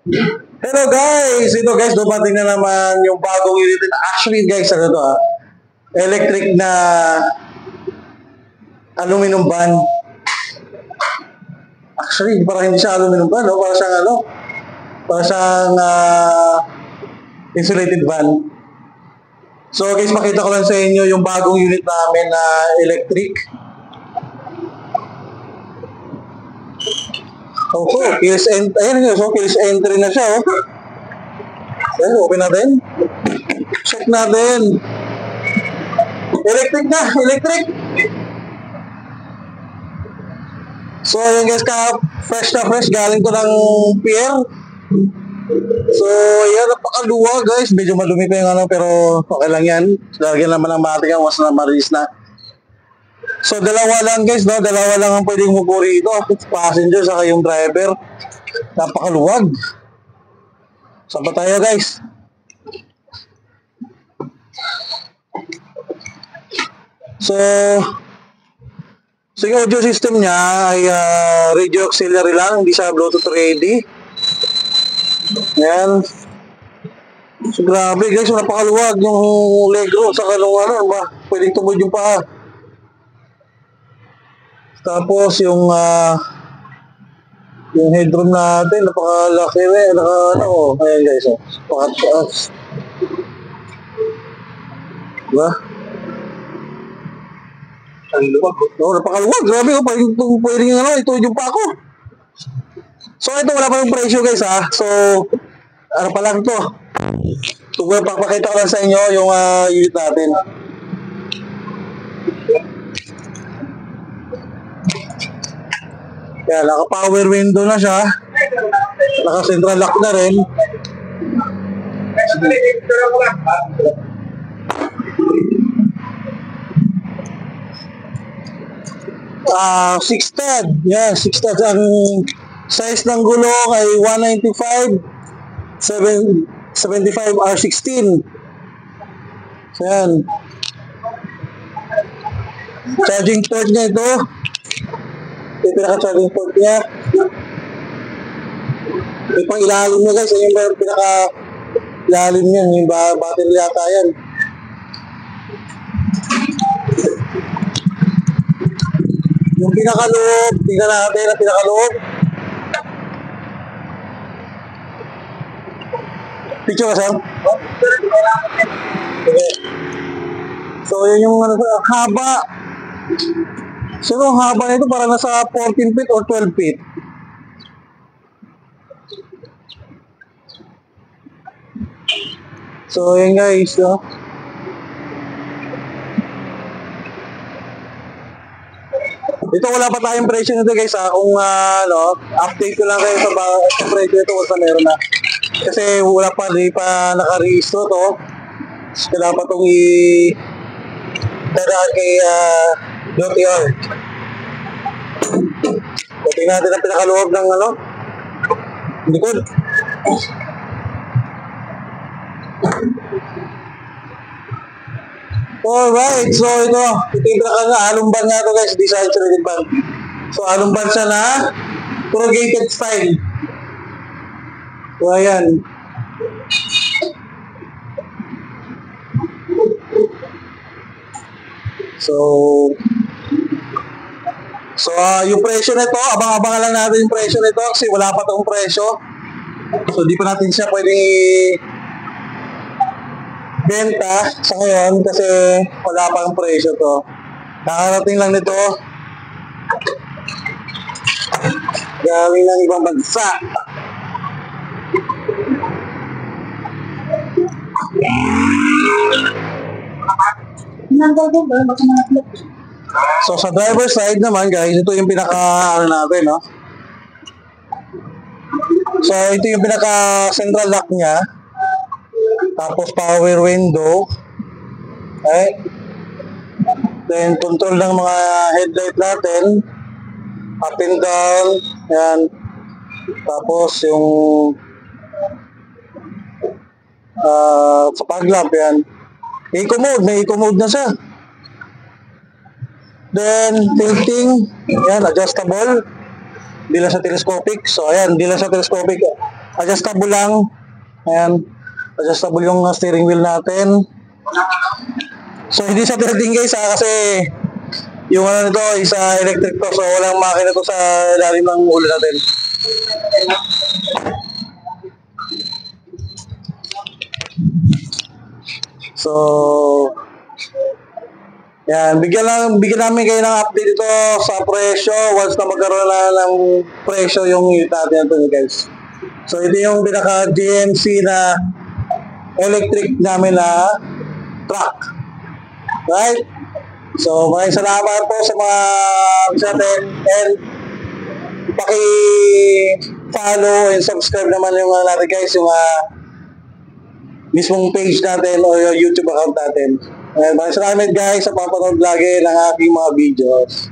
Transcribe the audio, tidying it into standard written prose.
Hello guys! Ito guys, dumating na naman yung bagong unit. Actually guys, ano to electric na aluminum van. Actually, parang hindi siya aluminum van, no? Para siyang insulated van. So guys, makita ko lang sa inyo yung bagong unit namin na electric. Keyless entry na siya, Yan, open natin. Check natin. Electric na, electric. So, yun guys, fresh na fresh, galing ko ng pier. So, yan, napakaluwag guys. Medyo madumi pa yung pero okay lang yan. Lagyan naman ng matik ang mas na maris na. So, dalawa lang guys, no? Dalawa lang ang pwedeng mupo rito. Passenger, saka yung driver. Napakaluwag. Saan pa tayo guys? So yung audio system niya ay radio auxiliary lang, hindi siya Bluetooth ready. Yan. So grabe guys, napakaluwag yung legro sa kanong pwedeng tumod yung paa. Tapos yung headroom natin, napakalaki ayan guys, napakataas. Diba? Ang luwag. Napakaluwag. Grabe pwedeng ito yung pa ako. So ito, wala pa yung presyo guys So, ano pa lang to. Papakita ko lang sa inyo yung unit natin. Kaya naka-power window na siya. Naka-central lock na rin. 6 stud. Yan, 6 stud. Ang size ng gulong ay 195 75 R16. So yan. Charging port niya ito. Yung pinaka-charging port niya. Yung pang ilalim niya guys, yung pinaka-ilalim niya, yung battery yata yan. Yung pinakaloob, tingnan natin ang pinakaloob. Picture ka, Sam? Okay. So, yun yung haba. So, yung haba nito parang nasa 14 feet or 12 feet. So, yun guys, Ito wala pa tayong presyo nito guys kung update ko lang kayo sa presyo ito kung meron na. Kasi wala pa, di pa naka-rehistro to. Kailangan pa itong dadaan kay DOTR. So, tingnan natin ang pinakaloob ng likod. Alright, so ito yung alumban nga ito guys, design sa red band. So alumban siya na corrugated style. So ayan. So yung presyo nito, abang-abangan lang natin yung presyo nito kasi wala pa tong presyo. So di pa natin siya pwedeng benta sa ngayon kasi wala pang presyo to. Nakarating lang nito galing ng ibang bansa. So sa driver's side naman guys, ito yung pinaka natin So ito yung pinaka central lock niya. Tapos power window. Okay. Then control ng mga headlight natin. Up and down. Yan. Tapos yung sa fog lamp yan. Eco mode. May eco mode na siya. Then tilting. Yan. Adjustable. Di lang sa telescopic. So, ayan, di lang sa telescopic. Adjustable lang. Ayan. Adjustable yung steering wheel natin. So, hindi sa tilting guys kasi yung ano nito, isa electric to. So, walang makina to sa ilalim ng ulo natin. So, yan, bigyan namin kayo ng update dito sa presyo once na magkaroon na ng presyo yung unit natin ito guys. So, ito yung pinaka GMC na electric namin na truck. Right? So, maraming salamat po sa mga natin and paki-follow and subscribe naman yung natin guys, yung mismong page natin o yung YouTube account natin. Maraming salamat guys sa papanood lagi ng aking mga videos.